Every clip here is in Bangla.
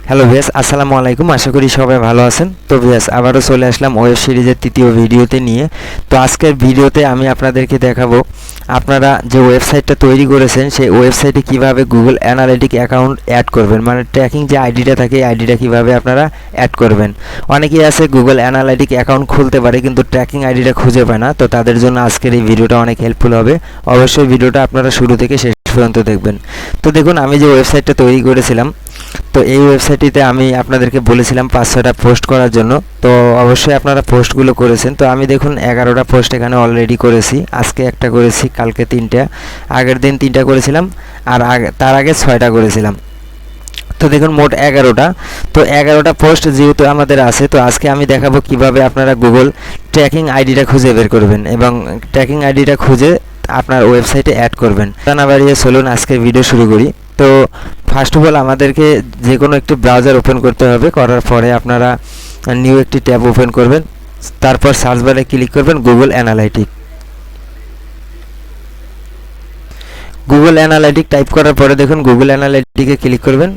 হ্যালো ভিউয়ার্স, আসসালামু আলাইকুম। আশা করি সবাই ভালো আছেন। তো ভিউয়ার্স, আবারও চলে আসলাম ওয়েব সিরিজের তৃতীয় ভিডিওতে নিয়ে। তো আজকের ভিডিওতে আমি আপনাদেরকে দেখাবো আপনারা যে ওয়েবসাইটটা তৈরি করেছেন সেই ওয়েবসাইটে কিভাবে গুগল অ্যানালিটিক অ্যাকাউন্ট অ্যাড করবেন, মানে ট্র্যাকিং যে আইডিটা থাকে এই আইডিটা কীভাবে আপনারা অ্যাড করবেন। অনেকেই আছে গুগল অ্যানালিটিক অ্যাকাউন্ট খুলতে পারে কিন্তু ট্র্যাকিং আইডিটা খুঁজে পায় না। তো তাদের জন্য আজকের এই ভিডিওটা অনেক হেল্পফুল হবে। অবশ্যই ভিডিওটা আপনারা শুরু থেকে শেষ পর্যন্ত দেখবেন। তো দেখুন, আমি যে ওয়েবসাইটটা তৈরি করেছিলাম, তো এই ওয়েবসাইটটিতে আমি আপনাদেরকে বলেছিলাম 5-6টা পোস্ট করার জন্য। তো অবশ্যই আপনারা পোস্টগুলো করেছেন। তো আমি দেখুন 11টা পোস্ট এখানে অলরেডি করেছি। আজকে একটা করেছি, কালকে 3টা, আগের দিন 3টা করেছিলাম, আর তার আগে 6টা করেছিলাম। তো দেখুন মোট 11টা। তো 11টা পোস্ট যেহেতু আমাদের আছে, তো আজকে আমি দেখাবো কিভাবে আপনারা গুগল ট্র্যাকিং আইডিটা খুঁজে বের করবেন এবং ট্র্যাকিং আইডিটা খুঁজে আপনার ওয়েবসাইটে অ্যাড করবেন। তা না বাড়িয়ে চলুন আজকের ভিডিও শুরু করি। তো ফার্স্ট অফ অল আমাদেরকে যে কোনো একটি ব্রাউজার ওপেন করতে হবে। করার পরে আপনারা নিউ একটি ট্যাব ওপেন করবেন, তারপর সার্চ বারে ক্লিক করবেন Google analytic. Google analytic type করার পরে দেখুন গুগল অ্যানালাইটিকে ক্লিক করবেন,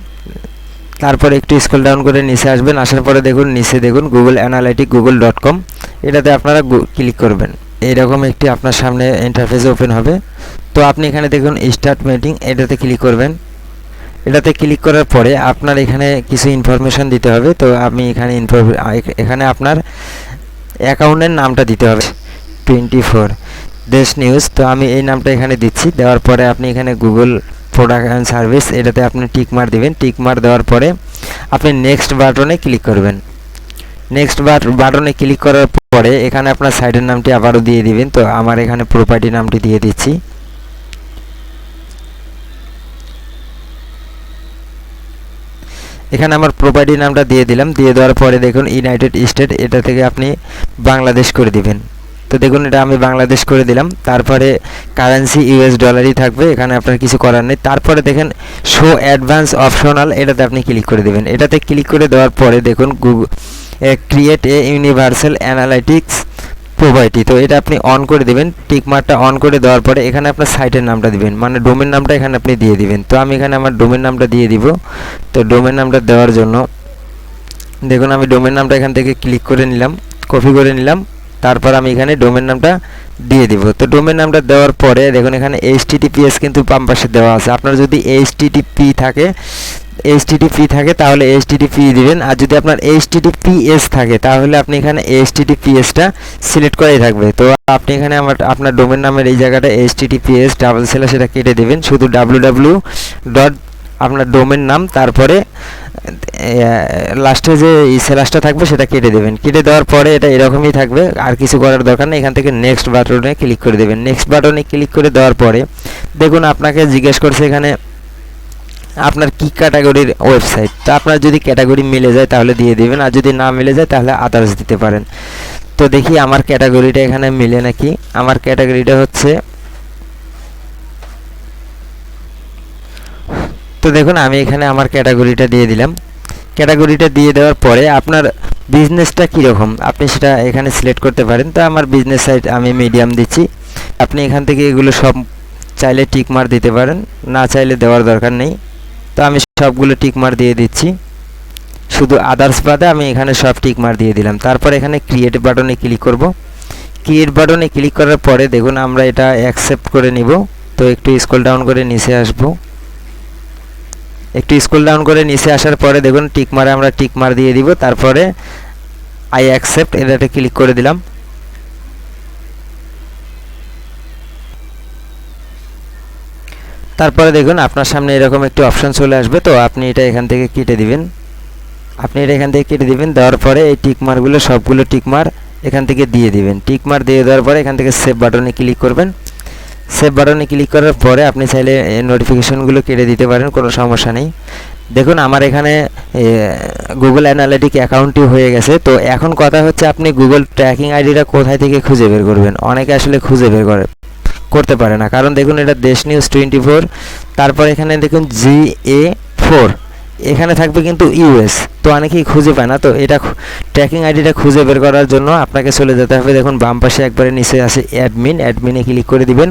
তারপরে একটু স্ক্রল ডাউন করে নিচে আসবেন। আসার পরে দেখুন নিচে দেখুন গুগল অ্যানালাইটিক গুগল.com, এটাতে আপনারা ক্লিক করবেন। এইরকম একটি আপনার সামনে ইন্টারফেস ওপেন হবে। তো আপনি এখানে দেখুন স্টার্ট মিটিং, এটাতে ক্লিক করবেন। এটাতে ক্লিক করার পরে আপনার এখানে কিছু ইনফরমেশন দিতে হবে। তো আমি এখানে আপনার অ্যাকাউন্টের নামটা দিতে হবে 24 দেশ নিউজ। তো আমি এই নামটা এখানে দিচ্ছি। দেওয়ার পরে আপনি এখানে গুগল প্রোডাক্ট অ্যান্ড সার্ভিস, এটাতে আপনি টিকমার দিবেন। টিকমার দেওয়ার পরে আপনি নেক্সট বাটনে ক্লিক করবেন। নেক্সট বাটনে ক্লিক করার পরে এখানে আপনার সাইটের নামটি আবারও দিয়ে দিবেন। তো আমার এখানে প্রপার্টি নামটি দিয়ে দিচ্ছি। এখানে আমার প্রপার্টি নামটা দিয়ে দিলাম। দিয়ে দেওয়ার পরে দেখুন ইউনাইটেড স্টেট, এটা থেকে আপনি বাংলাদেশ করে দিবেন। তো দেখুন এটা আমি বাংলাদেশ করে দিলাম। তারপরে কারেন্সি ইউএস ডলারই থাকবে, এখানে আপনার কিছু করার নেই। তারপরে দেখেন শো অ্যাডভান্স অপশনাল, এটাতে আপনি ক্লিক করে দেবেন। এটাতে ক্লিক করে দেওয়ার পরে দেখুন ক্রিয়েট এ ইউনিভার্সাল অ্যানালাইটিক্স প্রোভাইডি, তো এটা আপনি অন করে দেবেন। টিকমার্কটা অন করে দেওয়ার পরে এখানে আপনার সাইটের নামটা দিবেন, মানে ডোমেন নামটা এখানে আপনি দিয়ে দিবেন। তো আমি এখানে আমার ডোমেন নামটা দিয়ে দিব। তো ডোমেন নামটা দেওয়ার জন্য দেখুন আমি ডোমেন নামটা এখান থেকে ক্লিক করে নিলাম, কপি করে নিলাম। তারপর আমি এখানে ডোমেন নামটা দিয়ে দিব। তো ডোমেন নামটা দেওয়ার পরে দেখুন এখানে HTTPS কিন্তু বাম পাশে দেওয়া আছে। আপনার যদি HTTP থাকে তাহলে HTTP দিবেন, আর যদি আপনার HTTPS থাকে তাহলে আপনি এখানে HTTPSটা সিলেক্ট করাই থাকবে। তো আপনি এখানে আপনার ডোমেন নামের এই জায়গাটা HTTPS / সেটা কেটে দেবেন। শুধু www. আপনার ডোমেন নাম, তারপরে লাস্টে যে স্ল্যাশটা থাকবে সেটা কেটে দেবেন। কেটে দেওয়ার পরে এটা এরকমই থাকবে, আর কিছু করার দরকার নেই। এখান থেকে নেক্সট বাটনে ক্লিক করে দেবেন। নেক্সট বাটনে ক্লিক করে দেওয়ার পরে দেখুন আপনাকে জিজ্ঞেস করছে এখানে আপনার কি ক্যাটাগরির ওয়েবসাইট। তো আপনার যদি ক্যাটাগরি মিলে যায় তাহলে দিয়ে দিবেন, আর যদি না মিলে যায় তাহলে আদার্স দিতে পারেন। তো দেখি আমার ক্যাটাগরিটা এখানে মিলে নাকি। আমার ক্যাটাগরিটা হচ্ছে, তো দেখুন আমি এখানে আমার ক্যাটাগরিটা দিয়ে দিলাম। ক্যাটাগরিটা দিয়ে দেওয়ার পরে আপনার বিজনেসটা কীরকম আপনি সেটা এখানে সিলেক্ট করতে পারেন। তো আমার বিজনেস সাইট আমি মিডিয়াম দিচ্ছি। আপনি এখান থেকে এগুলো সব চাইলে টিকমার দিতে পারেন, না চাইলে দেওয়ার দরকার নেই। তো আমি সবগুলো টিকমার দিয়ে দিচ্ছি, শুধু আদার্স বাদে আমি এখানে সব টিকমার দিয়ে দিলাম। তারপর এখানে ক্রিয়েট বাটনে ক্লিক করব। ক্রিয়েট বাটনে ক্লিক করার পরে দেখুন আমরা এটা অ্যাকসেপ্ট করে নিব। তো একটু স্ক্রল ডাউন করে নিচে আসব। একটু স্ক্রল ডাউন করে নিচে আসার পরে দেখুন টিকমারে আমরা টিকমার দিয়ে দিব। তারপরে আই অ্যাকসেপ্ট, এটাতে ক্লিক করে দিলাম। তারপরে দেখুন আপনার সামনে এরকম একটি অপশন চলে আসবে। তো আপনি এটা এখান থেকে কেটে দিবেন। দেওয়ার পরে এই টিকমারগুলো সবগুলো টিকমার এখান থেকে দিয়ে দিবেন। টিকমার দিয়ে দেওয়ার পরে এখান থেকে সেভ বাটনে ক্লিক করবেন। সেভ বাটনে ক্লিক করার পরে আপনি চাইলে নোটিফিকেশনগুলো কেটে দিতে পারেন, কোনো সমস্যা নেই। দেখুন আমার এখানে গুগল অ্যানালিটিক অ্যাকাউন্টটি হয়ে গেছে। তো এখন কথা হচ্ছে আপনি গুগল ট্র্যাকিং আইডিটা কোথায় থেকে খুঁজে বের করবেন। অনেকে আসলে খুঁজে বের করতে পারে না, কারণ দেখুন এটা দেশ নিউজ 24, তারপর এখানে দেখুন GA4, এখানে থাকবে কিন্তু US। তো অনেকেই খুঁজে পায় না। তো এটা ট্র্যাকিং আইডিটা খুঁজে বের করার জন্য আপনাকে চলে যেতে হবে। দেখুন বাম পাশে একবারে নিচে আছে অ্যাডমিনে ক্লিক করে দিবেন।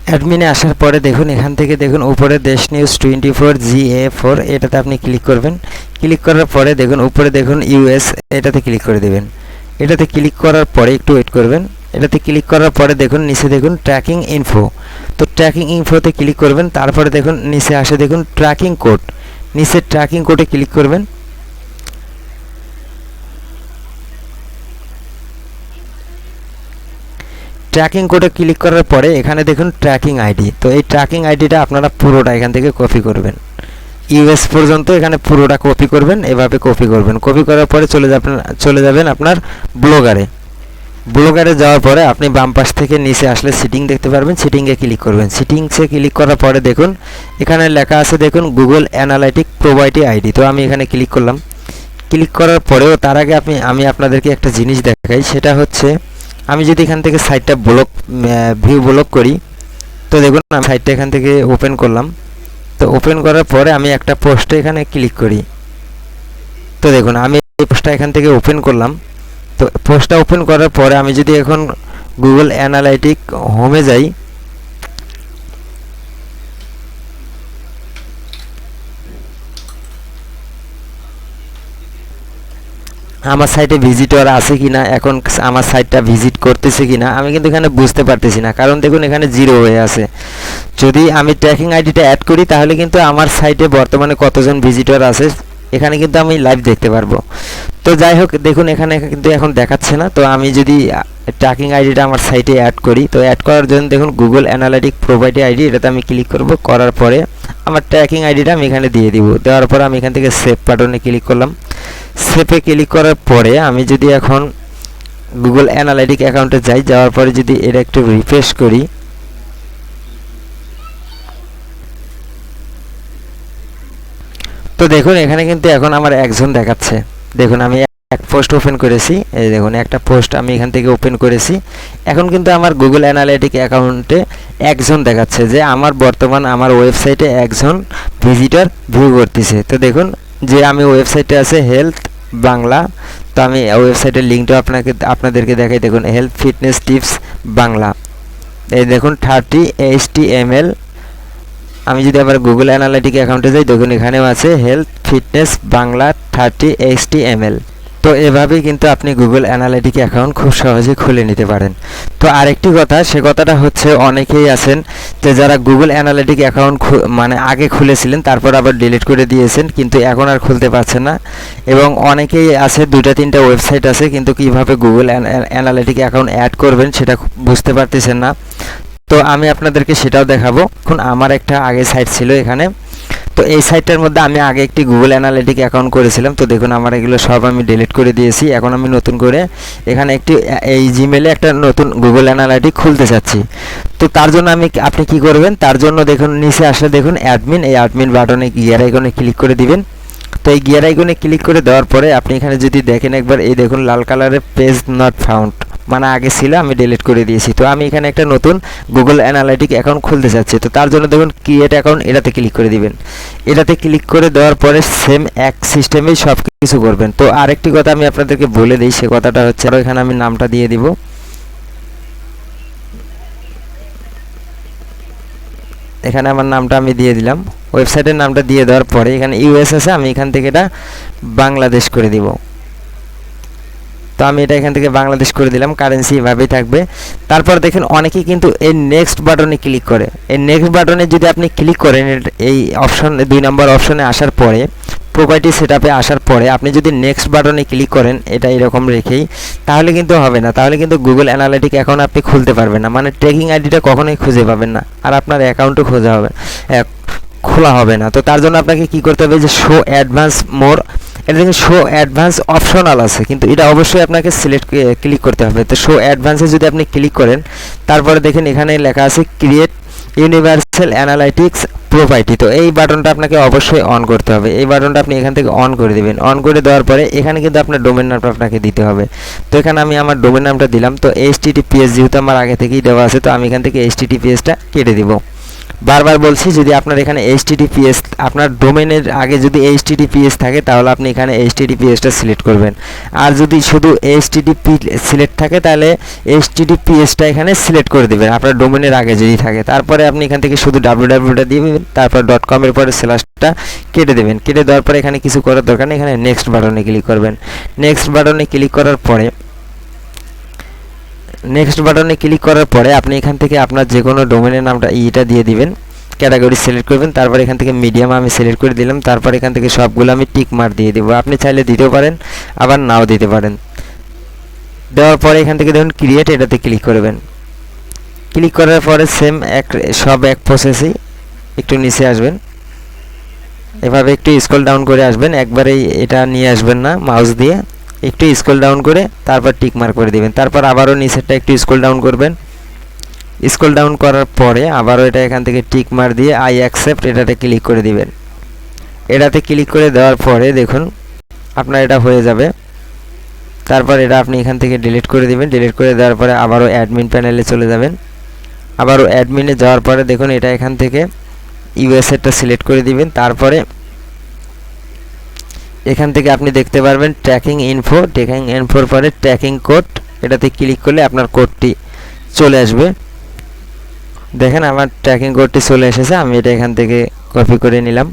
অ্যাডমিনে আসার পরে দেখুন এখান থেকে দেখুন উপরে দেশ নিউজ 24 GA4 এটাতে আপনি ক্লিক করবেন। ক্লিক করার পরে দেখুন উপরে দেখুন ইউএস এটাতে ক্লিক করে দেবেন। এটাতে ক্লিক করার পরে একটু ওয়েট করবেন। এটাতে ক্লিক করার পরে দেখুন নিচে দেখুন ট্র্যাকিং ইনফো, তো ট্র্যাকিং ইনফোতে ক্লিক করবেন। তারপরে দেখুন নিচে আসে দেখুন ট্র্যাকিং কোড, নিচে ট্র্যাকিং কোডে ক্লিক করবেন। ট্র্যাকিং কোডে ক্লিক করার পরে এখানে দেখুন ট্র্যাকিং আইডি, তো এই ট্র্যাকিং আইডিটা আপনারা পুরোটা এখান থেকে কপি করবেন, ইউএস পর্যন্ত এখানে পুরোটা কপি করবেন। এভাবে কপি করবেন। কপি করার পরে চলে যাবেন আপনার ব্লগারে। ব্লগারে যাওয়ার পরে আপনি বাম পাশ থেকে নিচে আসলে সিটিং দেখতে পারবেন, সিটিংয়ে ক্লিক করবেন। সিটিংসে ক্লিক করার পরে দেখুন এখানে লেখা আছে দেখুন গুগল অ্যানালাইটিক প্রোভাইডি আইডি, তো আমি এখানে ক্লিক করলাম। ক্লিক করার পরেও তার আগে আমি আপনাদেরকে একটা জিনিস দেখাই, সেটা হচ্ছে আমি যদি এখান থেকে সাইটটা ভিউ ব্লক করি, তো দেখুন আমি সাইটটা এখান থেকে ওপেন করলাম। তো ওপেন করার পরে আমি একটা পোস্টে এখানে ক্লিক করি, তো দেখুন আমি এই পোস্টটা এখান থেকে ওপেন করলাম। তো পোস্টটা ওপেন করার পরে আমি যদি এখন গুগল অ্যানালাইটিক হোমে যাই, আমার সাইটে ভিজিটর আছে কিনা, এখন আমার সাইটটা ভিজিট করতেছে কিনা আমি কিন্তু এখানে বুঝতে পারতেছি না, কারণ দেখুন এখানে 0 হয়ে আছে। যদি আমি ট্র্যাকিং আইডিটা অ্যাড করি তাহলে কিন্তু আমার সাইটে বর্তমানে কতজন ভিজিটর আছে এখানে কিন্তু আমি লাইভ দেখতে পারবো। তো যাই হোক দেখুন এখানে কিন্তু এখন দেখাচ্ছে না। তো আমি যদি ট্র্যাকিং আইডিটা আমার সাইটে অ্যাড করি, তো অ্যাড করার জন্য দেখুন গুগল অ্যানালাইটিক প্রোভাইডি আইডি, এটাতে আমি ক্লিক করব। করার পরে আমার ট্র্যাকিং আইডিটা আমি এখানে দিয়ে দিব। দেওয়ার পরে আমি এখান থেকে সেভ বাটনে ক্লিক করলাম। সেভে ক্লিক করার পরে আমি যদি এখন গুগল অ্যানালাইটিক অ্যাকাউন্টে যাই, যাওয়ার পরে যদি এটা একটু রিফ্রেশ করি, তো দেখুন এখানে কিন্তু এখন আমার একজন দেখাচ্ছে। দেখুন আমি এক পোস্ট ওপেন করেছি, এই দেখুন একটা পোস্ট আমি এখান থেকে ওপেন করেছি। এখন কিন্তু আমার গুগল অ্যানালাইটিক অ্যাকাউন্টে একজন দেখাচ্ছে, যে আমার বর্তমান আমার ওয়েবসাইটে একজন ভিজিটর ভিউ করতেছে। তো দেখুন যে আমি ওয়েবসাইটে আছে হেলথ বাংলা, তো আমি ওয়েবসাইটের লিঙ্কটা আপনাদেরকে দেখাই। দেখুন হেলথ ফিটনেস টিপস বাংলা, এই দেখুন 30 HTML। আমি যদি আবার গুগল অ্যানালাইটিক অ্যাকাউন্টে যাই, দেখুন এখানেও আছে হেলথ ফিটনেস বাংলা 30 HTML। তো এভাবেই কিন্তু আপনি গুগল অ্যানালাইটিক অ্যাকাউন্ট খুব সহজে খুলে নিতে পারেন। তো আরেকটি কথা, সে কথাটা হচ্ছে অনেকেই আছেন যে যারা গুগল অ্যানালাইটিক অ্যাকাউন্ট মানে আগে খুলেছিলেন তারপর আবার ডিলিট করে দিয়েছেন, কিন্তু এখন আর খুলতে পারছেন না। এবং অনেকেই আছে 2-3টা ওয়েবসাইট আছে, কিন্তু কিভাবে গুগল অ্যানালাইটিক অ্যাকাউন্ট অ্যাড করবেন সেটা বুঝতে পারতেছেন না। তো আমি আপনাদেরকে সেটাও দেখাবো। এখন আমার একটা আগে সাইট ছিল এখানে, তো এই সাইটটার মধ্যে আমি আগে একটি গুগল অ্যানালাইটিক অ্যাকাউন্ট করেছিলাম। তো দেখুন আমার এগুলো সব আমি ডিলিট করে দিয়েছি। এখন আমি নতুন করে এখানে এই জিমেলে একটা নতুন গুগল অ্যানালাইটিক খুলতে চাচ্ছি। তো তার জন্য আপনি কি করবেন, তার জন্য দেখুন নিচে আসলে দেখুন অ্যাডমিন, এই অ্যাডমিন বাটনে গিয়ার আইকনে ক্লিক করে দিবেন। তো এই গিয়ার আইকনে ক্লিক করে দেওয়ার পরে আপনি এখানে যদি দেখেন একবার, এই দেখুন লাল কালারের পেজ নট ফাউন্ড, মানে আগে ছিল আমি ডিলিট করে দিয়েছি। তো আমি এখানে একটা নতুন গুগল অ্যানালাইটিক অ্যাকাউন্ট খুলতে চাচ্ছি। তো তার জন্য দেখুন ক্রিয়েট অ্যাকাউন্ট, এটাতে ক্লিক করে দিবেন। এটাতে ক্লিক করে দেওয়ার পরে সেম এক সিস্টেমেই সব কিছু করবেন। তো আরেকটি কথা আমি আপনাদেরকে বলে দিই, সে কথাটা হচ্ছে এখানে আমি নামটা দিয়ে দিব। এখানে আমার নামটা আমি দিয়ে দিলাম, ওয়েবসাইটের নামটা দিয়ে দেওয়ার পরে এখানে ইউএস আছে, আমি এখান থেকে এটা বাংলাদেশ করে দিব। তো আমি এটা এখান থেকে বাংলাদেশ করে দিলাম, কারেন্সি এভাবেই থাকবে। তারপর দেখেন অনেকেই কিন্তু এই নেক্সট বাটনে ক্লিক করে। এই নেক্সট বাটনে যদি আপনি ক্লিক করেন, এই অপশন 2 নম্বর অপশনে আসার পরে প্রোপার্টি সেটআপে আসার পরে আপনি যদি নেক্সট বাটনে ক্লিক করেন, এটা এরকম রেখেই, তাহলে কিন্তু হবে না। তাহলে কিন্তু গুগল অ্যানালাইটিক অ্যাকাউন্ট আপনি খুলতে পারবেন না, মানে ট্র্যাকিং আইডিটা কখনোই খুঁজে পাবেন না, আর আপনার অ্যাকাউন্টও খোলা হবে না। তো তার জন্য আপনাকে কি করতে হবে, যে শো অ্যাডভান্স মোর, এটা দেখুন শো অ্যাডভান্স অপশনাল আছে, কিন্তু এটা অবশ্যই আপনাকে ক্লিক করতে হবে। তো শো অ্যাডভান্সে যদি আপনি ক্লিক করেন, তারপরে দেখেন এখানে লেখা আছে ক্রিয়েট ইউনিভার্সাল অ্যানালাইটিক্স প্রোপার্টি। তো এই বাটনটা আপনাকে অবশ্যই অন করতে হবে। এই বাটনটা আপনি এখান থেকে অন করে দিবেন। অন করে দেওয়ার পরে এখানে কিন্তু আপনার ডোমেন নামটা আপনাকে দিতে হবে। তো এখানে আমি আমার ডোমেন নামটা দিলাম। তো HTTPS যেহেতু আমার আগে থেকেই দেওয়া আছে, তো আমি এখান থেকে HTTPSটা কেটে দিব। বারবার বলছি, যদি আপনার এখানে এইচটিটিপিএস, আপনার ডোমেনের আগে যদি এইচটিটিপিএস থাকে তাহলে আপনি এখানে এইচটিটিপিএসটা সিলেক্ট করবেন। আর যদি শুধু এইচটিটিপি সিলেক্ট থাকে তাহলে এইচটিটিপিএসটা এখানে সিলেক্ট করে দেবেন আপনার ডোমেনের আগে যদি থাকে। তারপরে আপনি এখান থেকে শুধু wwwটা দিয়ে দেবেন, তারপর .com এর পরে স্ল্যাশটা কেটে দেবেন। কেটে দেওয়ার পরে এখানে কিছু করার দরকার নেই, এখানে নেক্সট বাটনে ক্লিক করবেন। নেক্সট বাটনে ক্লিক করার পরে আপনি এখান থেকে আপনার যে কোনো ডোমেনের নামটা এটা দিয়ে দিবেন, ক্যাটাগরি সিলেক্ট করবেন। তারপর এখান থেকে মিডিয়াম আমি সিলেক্ট করে দিলাম। তারপর এখান থেকে সবগুলো আমি টিক মার্ক দিয়ে দেবো। আপনি চাইলে দিতেও পারেন, আবার নাও দিতে পারেন। দেওয়ার পরে এখান থেকে দেখুন ক্রিয়েট, এটাতে ক্লিক করবেন। ক্লিক করার পরে সেম সব এক প্রসেসেই একটু নিচে আসবেন, এভাবে একটু স্ক্রল ডাউন করে আসবেন, একবারেই এটা নিয়ে আসবেন না, মাউস দিয়ে একটু স্ক্রল ডাউন করে তারপর টিক মার্ক করে দিবেন। তারপর আবারও নিচেরটা একটু স্ক্রল ডাউন করবেন। স্ক্রল ডাউন করার পরে আবারও এটা এখান থেকে টিক মার্ক দিয়ে আই অ্যাকসেপ্ট এটাতে ক্লিক করে দিবেন। এটাতে ক্লিক করে দেওয়ার পরে দেখুন আপনার এটা হয়ে যাবে। তারপর এটা আপনি এখান থেকে ডিলিট করে দিবেন। ডিলিট করে দেওয়ার পরে আবারও অ্যাডমিন প্যানেলে চলে যাবেন। আবারও অ্যাডমিনে যাওয়ার পরে দেখুন এটা এখান থেকে ইউএসএটা সিলেক্ট করে দিবেন। তারপরে এখান থেকে আপনি দেখতে পারবেন ট্র্যাকিং ইনফোর পরে ট্র্যাকিং কোড, এটাতে ক্লিক করলে আপনার কোডটি চলে আসবে। দেখেন আমার ট্র্যাকিং কোডটি চলে এসেছে। আমি এটা এখান থেকে কপি করে নিলাম।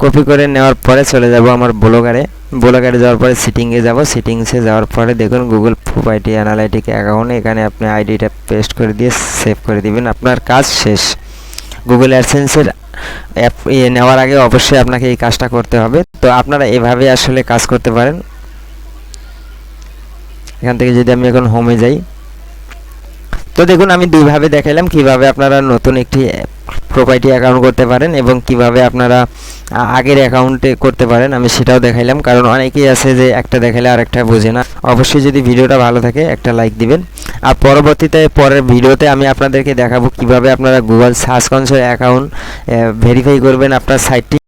কপি করে নেওয়ার পরে চলে যাব আমার ব্লগারে যাওয়ার পরে সিটিংয়ে যাব। সিটিংসে যাওয়ার পরে দেখুন গুগল প্রোপাইটি অ্যানালাইটিক অ্যাকাউন্ট, এখানে আপনি আইডিটা পেস্ট করে দিয়ে সেভ করে দিবেন, আপনার কাজ শেষ। গুগল অ্যাডসেন্সের অ্যাপ নেওয়ার আগে অবশ্যই আপনাকে এই কাজটা করতে হবে। তো আপনারা এভাবে আসলে কাজ করতে পারেন। এখান থেকে যদি আমি এখন হোমে যাই, তো দেখুন আমি দুইভাবে দেখাইলাম কিভাবে আপনারা নতুন একটি প্রোপাইটি অ্যাকাউন্ট করতে পারেন এবং কিভাবে আপনারা আগের অ্যাকাউন্টে করতে পারেন, আমি সেটাও দেখাইলাম। কারণ অনেকেই আছে যে একটা দেখাইলে আরেকটা বোঝে না। অবশ্যই যদি ভিডিওটা ভালো থাকে একটা লাইক দিবেন। আর পরের ভিডিওতে আমি আপনাদেরকে দেখাবো কিভাবে আপনারা Google search console account verify করবেন আপনার সাইটটি।